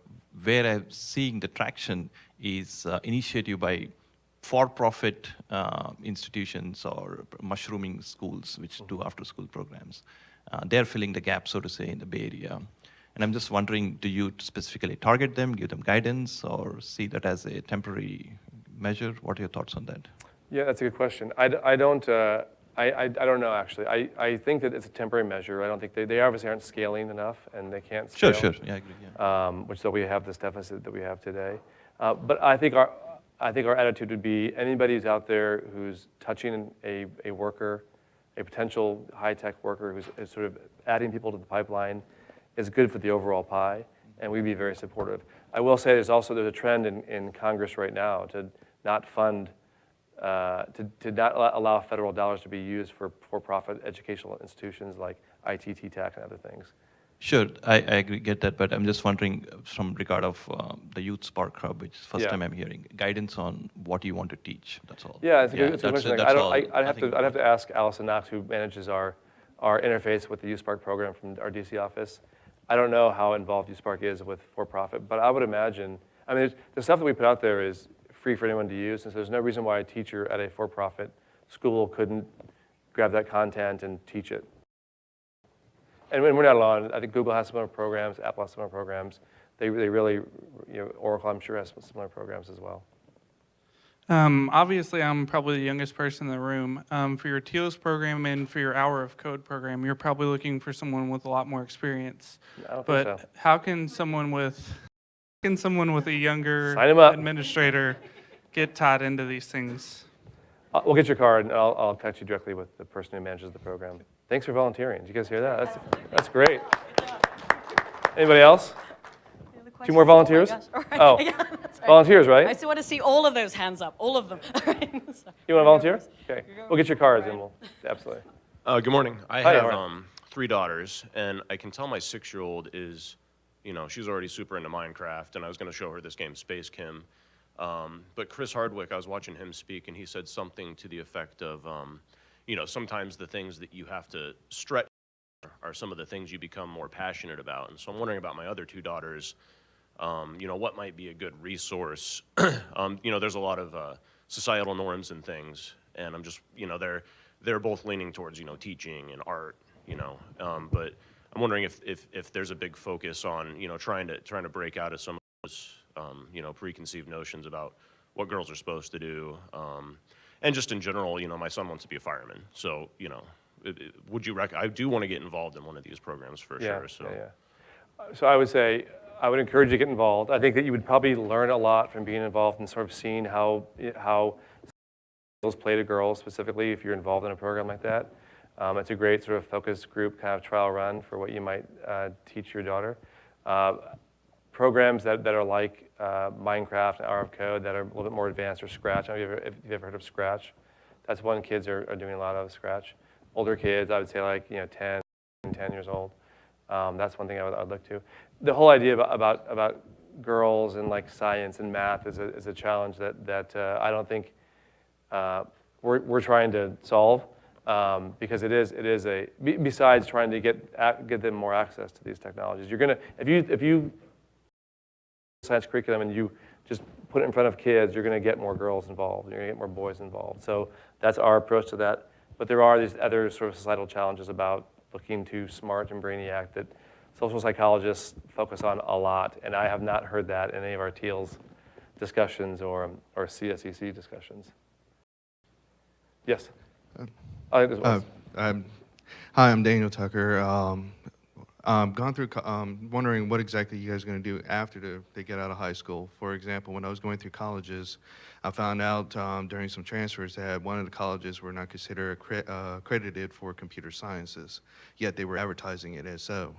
S10: where I'm seeing the traction is initiative by for-profit institutions or mushrooming schools which do after-school programs. They're filling the gap, so to say, in the Bay Area. And I'm just wondering, do you specifically target them, give them guidance, or see that as a temporary measure? What are your thoughts on that?
S1: Yeah, that's a good question. I don't know, actually. I think that it's a temporary measure. I don't think they obviously aren't scaling enough, and they can't scale.
S10: Sure. Yeah, I agree. Yeah.
S1: Which so we have this deficit that we have today. But I think our attitude would be anybody who's out there who's touching a worker, a potential high-tech worker who's sort of adding people to the pipeline is good for the overall pie, and we'd be very supportive. I will say there's a trend in Congress right now to not fund, to not allow federal dollars to be used for-profit educational institutions like IT, TTAC, and other things.
S10: Sure, I agree, get that, but I'm just wondering from regard of the Youth Spark Hub, which is the first time I'm hearing, guidance on what you want to teach, that's all.
S1: Yeah, it's a good question. I'd have to ask Allison Knox, who manages our interface with the Youth Spark program from our DC office. I don't know how involved Youth Spark is with for-profit, but I would imagine, the stuff that we put out there is free for anyone to use, and so there's no reason why a teacher at a for-profit school couldn't grab that content and teach it. And we're not alone. I think Google has similar programs, Apple has similar programs. They really, Oracle, I'm sure, has similar programs as well.
S11: Obviously, I'm probably the youngest person in the room. For your TEALS program and for your Hour of Code program, you're probably looking for someone with a lot more experience.
S1: I don't think so.
S11: How can someone with a younger administrator get taught into these things?
S1: We'll get your card, and I'll touch you directly with the person who manages the program. Thanks for volunteering. Did you guys hear that? That's great. Anybody else? 2 more volunteers?
S2: Oh, my gosh.
S1: Oh,
S2: Yeah, that's right.
S1: Volunteers, right?
S2: I still want to see all of those hands up, all of them.
S1: You want to volunteer? Okay. We'll get your cards, and we'll, absolutely.
S12: Good morning. I
S1: Hi,
S12: have 3 daughters, and I can tell my 6-year-old is, she's already super into Minecraft, and I was going to show her this game, Space Kim. But Chris Hardwick, I was watching him speak, and he said something to the effect of, sometimes the things that you have to stretch are some of the things you become more passionate about. And so I'm wondering about my other 2 daughters, what might be a good resource? There's a lot of societal norms and things, and I'm just, they're both leaning towards, teaching and art, but I'm wondering if there's a big focus on, trying to break out of some of those, preconceived notions about what girls are supposed to do. And just in general, my son wants to be a fireman. So, would you I do want to get involved in one of these programs for sure. So.
S1: Yeah. So I would say, I would encourage you to get involved. I think that you would probably learn a lot from being involved and sort of seeing how skills play to girls specifically if you're involved in a program like that. It's a great sort of focus group kind of trial run for what you might teach your daughter. Programs that are like Minecraft and Hour of Code that are a little bit more advanced, or Scratch. If you've ever heard of Scratch, that's one kids are doing a lot of Scratch. Older kids, I would say like 10 years old. That's one thing I would look to. The whole idea about girls and like science and math is a challenge that I don't think we're trying to solve because it is a besides trying to get them more access to these technologies. You're gonna if you science curriculum and you just put it in front of kids, you're going to get more girls involved, you're going to get more boys involved. So that's our approach to that. But there are these other sort of societal challenges about looking too smart and brainiac that social psychologists focus on a lot, and I have not heard that in any of our TEALS discussions or CSEC discussions. Yes?
S13: Hi, I'm Daniel Tucker. Gone through, wondering what exactly you guys are going to do after they get out of high school. For example, when I was going through colleges, I found out during some transfers that one of the colleges were not considered accredited for computer sciences, yet they were advertising it as so.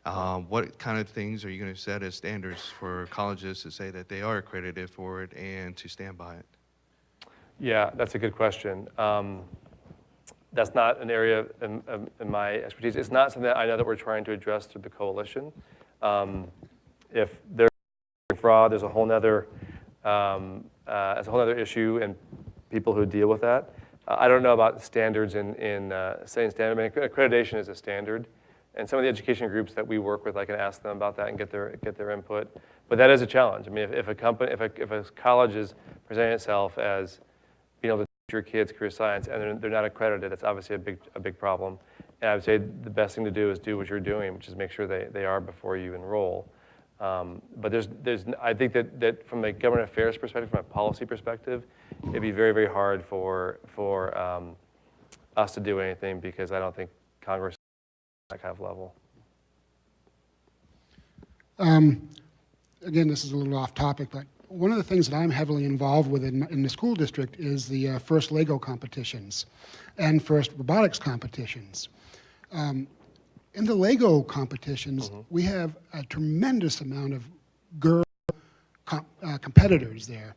S13: What kind of things are you going to set as standards for colleges to say that they are accredited for it and to stand by it?
S1: Yeah, that's a good question. That's not an area in my expertise. It's not something that I know that we're trying to address through the coalition. If there's fraud, there's a whole nother issue and people who deal with that. I don't know about standards in setting standard. I mean, accreditation is a standard, and some of the education groups that we work with, I can ask them about that and get their input. But that is a challenge. I mean, if a college is presenting itself as being able to teach your kids career science and they're not accredited, that's obviously a big problem. And I would say the best thing to do is do what you're doing, which is make sure they are before you enroll. But I think that from a government affairs perspective, from a policy perspective, it'd be very, very hard for us to do anything because I don't think Congress is at that kind of level.
S14: Again, this is a little off topic, but one of the things that I'm heavily involved with in the school district is the first Lego competitions and first robotics competitions. In the Lego competitions, we have a tremendous amount of girl competitors there.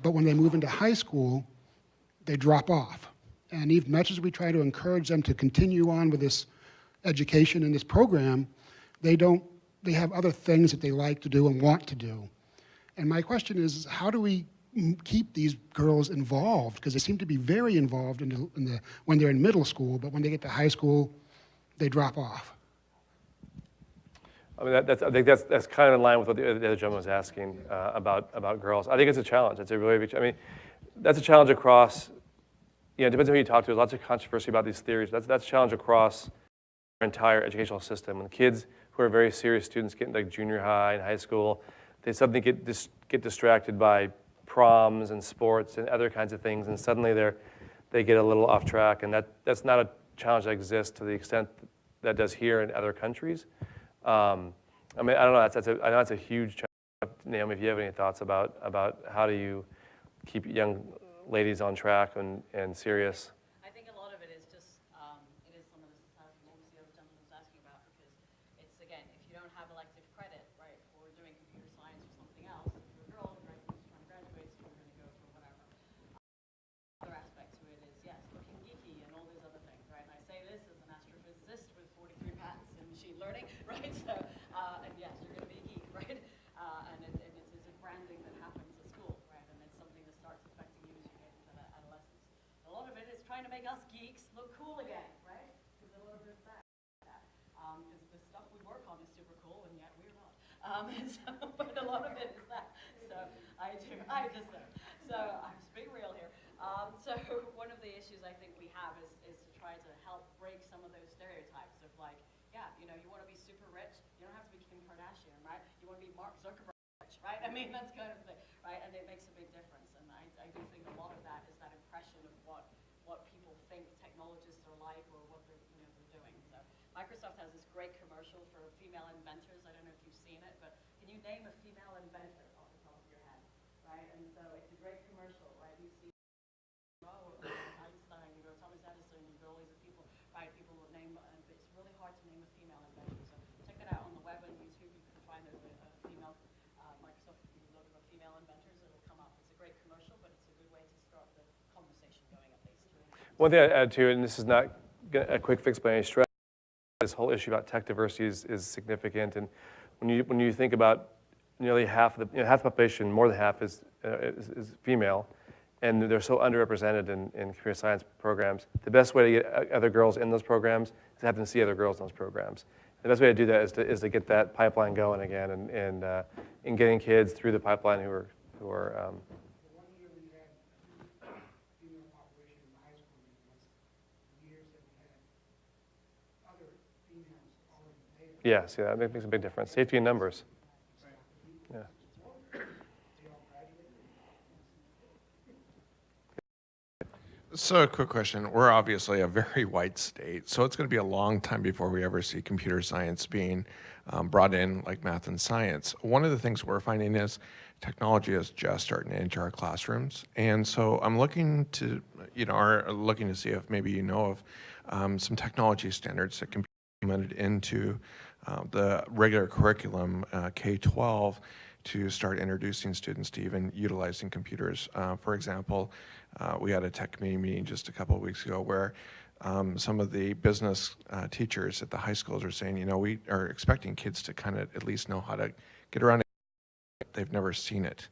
S14: But when they move into high school, they drop off. And even much as we try to encourage them to continue on with this education and this program, they have other things that they like to do and want to do. And my question is, how do we keep these girls involved? Because they seem to be very involved when they're in middle school, but when they get to high school, they drop off.
S1: I mean, I think that's kind of in line with what the other gentleman was asking about girls. I think it's a challenge. It's a really big, I mean, that's a challenge across, it depends on who you talk to. There's lots of controversy about these theories. That's a challenge across our entire educational system. When kids who are very serious students get into like junior high and high school, they suddenly get distracted by proms and sports and other kinds of things, and suddenly they get a little off track, and that's not a challenge that exists to the extent that does here in other countries. I mean, I don't know. I know that's a huge challenge. Naomi, if you have any thoughts about how do you keep young ladies on track and serious?
S2: I think a lot of it is just it is some of the societal norms the other gentleman was asking about, because it's, again, if you don't have elective credit, right, for doing computer science or something else, if you're a girl, right, who's trying to graduate, so you're going to go for whatever. Other aspect to it is, yes, looking geeky and all these other things, right? And I say this as an astrophysicist with 43 patents in machine learning, right? So, and yes, you're going to be a geek, right? And it's a branding that happens at school, right? And it's something that starts affecting you as you get into that adolescence. A lot of it is trying to make us geeks look cool again, right? Because a lot of it is that. Because the stuff we work on is super cool, and yet we're not. But a lot of it is that. So I just say. So I'm just being real here. So one of the issues I think we have is to try to help break some of those stereotypes of like, yeah, you want to be super rich, you don't have to be Kim Kardashian, right? You want to be Mark Zuckerberg rich, right? I mean, that's kind of the thing, right? And it makes a big difference. And I do think a lot of that is that impression of what people think technologists are like or what they're doing. So Microsoft has this great commercial for female inventors. I don't know if you've seen it, but can you name a female inventor off the top of your head, right? And so it's a great commercial, right? You see Einstein, Thomas Edison, all these people, right? People will name, but it's really hard to name a female inventor. So check that out on the web and YouTube. You can find a female Microsoft. If you look for female inventors, it'll come up. It's a great commercial, but it's a good way to start the conversation going, at least.
S1: One thing I'd add to it, and this is not a quick fix by any stretch, this whole issue about tech diversity is significant. And when you think about nearly half the population, more than half is female, and they're so underrepresented in computer science programs, the best way to get other girls in those programs is to have them see other girls in those programs. The best way to do that is to get that pipeline going again and getting kids through the pipeline who are yeah, see, that makes a big difference. Safety in numbers. Yeah.
S15: So a quick question. We're obviously a very white state, so it's going to be a long time before we ever see computer science being brought in like math and science. One of the things we're finding is technology is just starting to enter our classrooms. And so I'm looking to, looking to see if maybe you know of some technology standards that can be implemented into the regular curriculum, K-12, to start introducing students to even utilizing computers. For example, we had a tech committee meeting just a couple of weeks ago where some of the business teachers at the high schools are saying, we are expecting kids to kind of at least know how to get around it. They've never seen it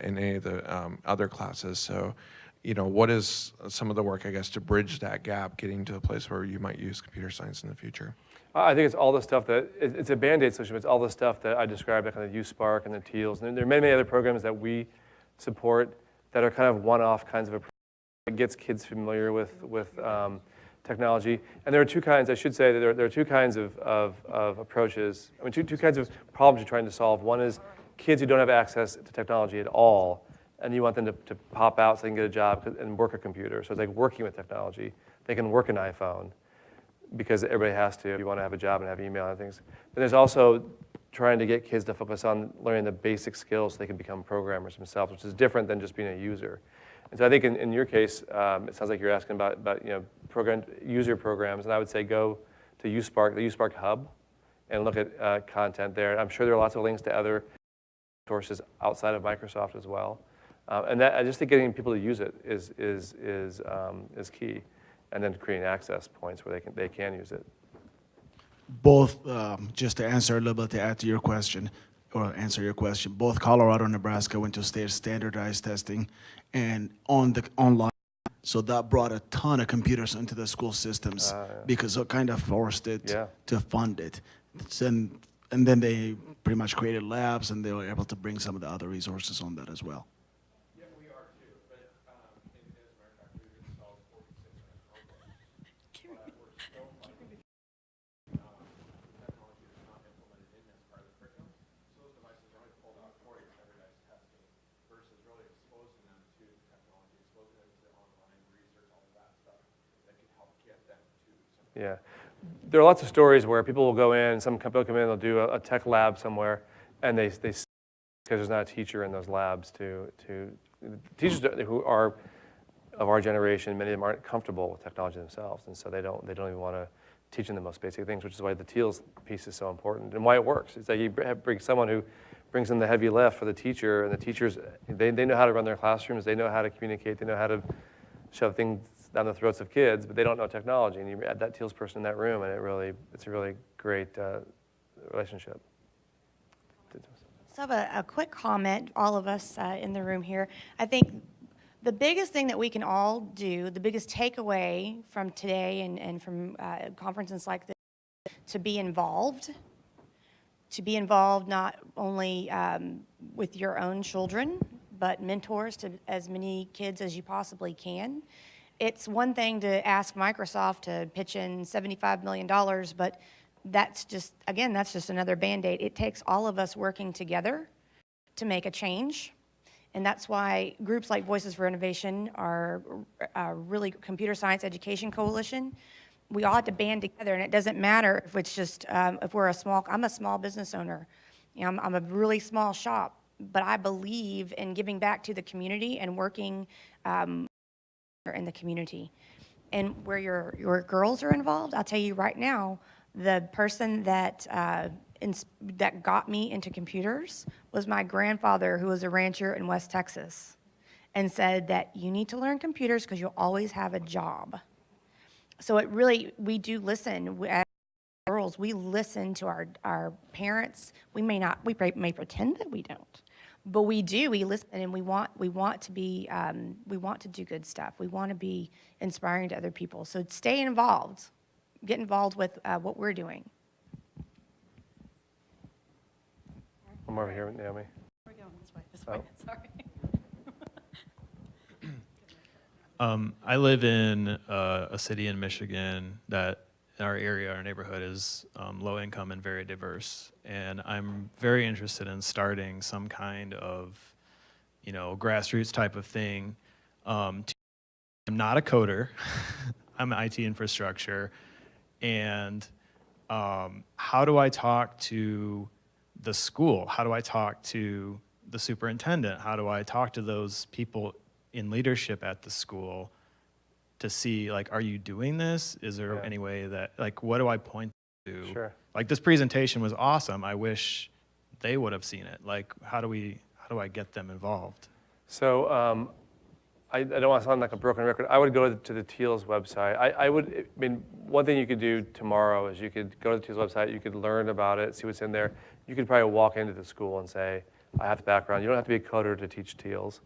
S15: in any of the other classes. So, what is some of the work, I guess, to bridge that gap, getting to a place where you might use computer science in the future?
S1: I think it's all the stuff that, it's a Band-Aid solution, but it's all the stuff that I described, like kind of U-Spark and the TEALS. And there are many, many other programs that we support that are kind of one-off kinds of approaches that gets kids familiar with technology. And there are two kinds, I should say, that there are two kinds of approaches. I mean, two kinds of problems you're trying to solve. One is kids who don't have access to technology at all, and you want them to pop out so they can get a job and work a computer. So it's like working with technology. They can work an iPhone because everybody has to if you want to have a job and have email and things. But there's also trying to get kids to focus on learning the basic skills so they can become programmers themselves, which is different than just being a user. And so I think in your case, it sounds like you're asking about user programs, and I would say go to U-Spark, the U-Spark Hub, and look at content there. I'm sure there are lots of links to other sources outside of Microsoft as well. And I just think getting people to use it is key, and then creating access points where they can use it.
S8: Both, just to answer a little bit to add to your question, or answer your question, both Colorado and Nebraska went to state standardized testing and online. So that brought a ton of computers into the school systems because it kind of forced it to fund it. And then they pretty much created labs, and they were able to bring some of the other resources on that as well.
S3: Yeah, we are too. But as a matter of fact, we've installed 46 in our program. But we're still finding technology is not implemented in as part of the curriculum. So those devices are only pulled out for your standardized testing versus really exposing them to technology, exposing them to online research, all of that stuff that can help get them to some.
S1: Yeah. There are lots of stories where people will go in, some company will come in, they'll do a tech lab somewhere, and they because there's not a teacher in those labs teachers who are of our generation, many of them aren't comfortable with technology themselves, and so they don't even want to teach them the most basic things, which is why the TEALS piece is so important and why it works. It's like you bring someone who brings in the heavy lift for the teacher, and the teachers, they know how to run their classrooms, they know how to communicate, they know how to shove things down the throats of kids, but they don't know technology. And you add that TEALS person in that room, and it's a really great relationship.
S16: So I have a quick comment, all of us in the room here. I think the biggest thing that we can all do, the biggest takeaway from today and from conferences like this, to be involved not only with your own children, but mentors to as many kids as you possibly can. It's one thing to ask Microsoft to pitch in $75 million, but that's just another Band-Aid. It takes all of us working together to make a change. And that's why groups like Voices for Innovation are really Computer Science Education Coalition. We all have to band together, and it doesn't matter if it's just, if we're I'm a small business owner. I'm a really small shop, but I believe in giving back to the community and working in the community. And where your girls are involved, I'll tell you right now, the person that that got me into computers was my grandfather, who was a rancher in West Texas, and said that you need to learn computers because you'll always have a job. So it really, we do listen. As girls, we listen to our parents. We may pretend that we don't, but we do. We listen, and we want to be, we want to do good stuff. We want to be inspiring to other people. So stay involved. Get involved with what we're doing.
S1: One more over here, Naomi.
S2: We're going this way, sorry.
S17: I live in a city in Michigan that in our area, our neighborhood is low income and very diverse. And I'm very interested in starting some kind of, grassroots type of thing. I'm not a coder. I'm IT infrastructure. And how do I talk to the school? How do I talk to the superintendent? How do I talk to those people in leadership at the school to see, like, are you doing this? Is there any way that, like, what do I point to?
S1: Sure.
S17: Like, this presentation was awesome. I wish they would have seen it. Like, how do I get them involved?
S1: So I don't want to sound like a broken record. I would go to the Teals website. I mean, one thing you could do tomorrow is you could go to the Teals website, you could learn about it, see what's in there. You could probably walk into the school and say, I have the background. You don't have to be a coder to teach Teals.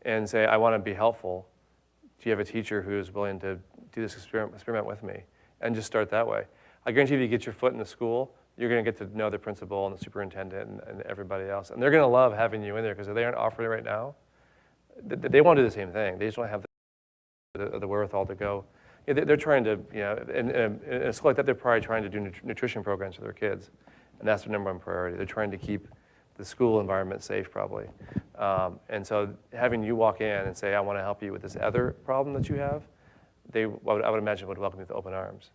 S1: And say, I want to be helpful. Do you have a teacher who's willing to do this experiment with me? And just start that way. I guarantee if you get your foot in the school, you're going to get to know the principal and the superintendent and everybody else. And they're going to love having you in there because if they aren't offering it right now, they want to do the same thing. They just don't have the wherewithal to go. They're trying to, in a school like that, they're probably trying to do nutrition programs for their kids. And that's their number one priority. They're trying to keep the school environment safe, probably. And so having you walk in and say, I want to help you with this other problem that you have, I would imagine would welcome you with open arms.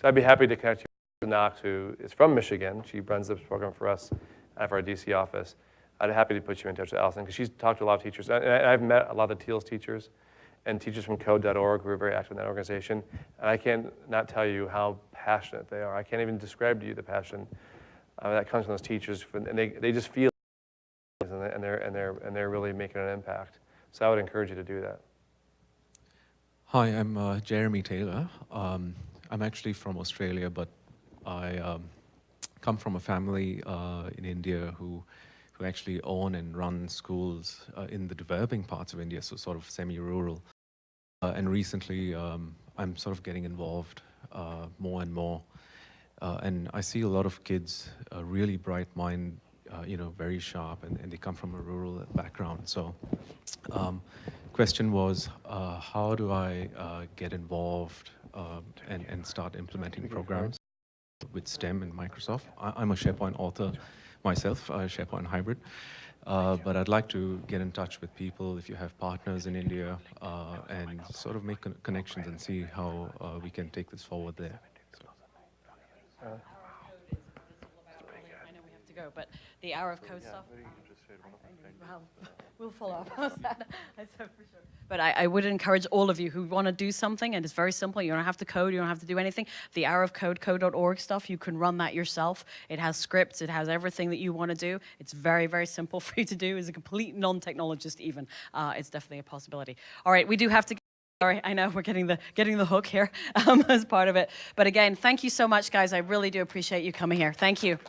S1: So I'd be happy to connect you with Knox, who is from Michigan. She runs this program for us out of our DC office. I'd be happy to put you in touch with Allison, because she's talked to a lot of teachers. And I've met a lot of the Teals teachers and teachers from code.org who are very active in that organization. And I can't not tell you how passionate they are. I can't even describe to you the passion that comes from those teachers. And they just feel it, and they're really making an impact. So I would encourage you to do that.
S18: Hi, I'm Jeremy Taylor. I'm actually from Australia, but I come from a family in India who actually own and run schools in the developing parts of India, so sort of semi-rural. And recently, I'm sort of getting involved more and more. And I see a lot of kids, really bright mind, very sharp, and they come from a rural background. So question was, how do I get involved and start implementing programs with STEM and Microsoft? I'm a SharePoint author myself, SharePoint hybrid. But I'd like to get in touch with people if you have partners in India and sort of make connections and see how we can take this forward there.
S2: I know we have to go, but the hour of code stuff. We'll follow up. How's that? I said for sure. But I would encourage all of you who want to do something, and it's very simple. You don't have to code. You don't have to do anything. The Hour of Code, code.org stuff, you can run that yourself. It has scripts. It has everything that you want to do. It's very, very simple for you to do. As a complete non-technologist even, it's definitely a possibility. All right, we do have to. Sorry, I know we're getting the hook here as part of it. But again, thank you so much, guys. I really do appreciate you coming here. Thank you.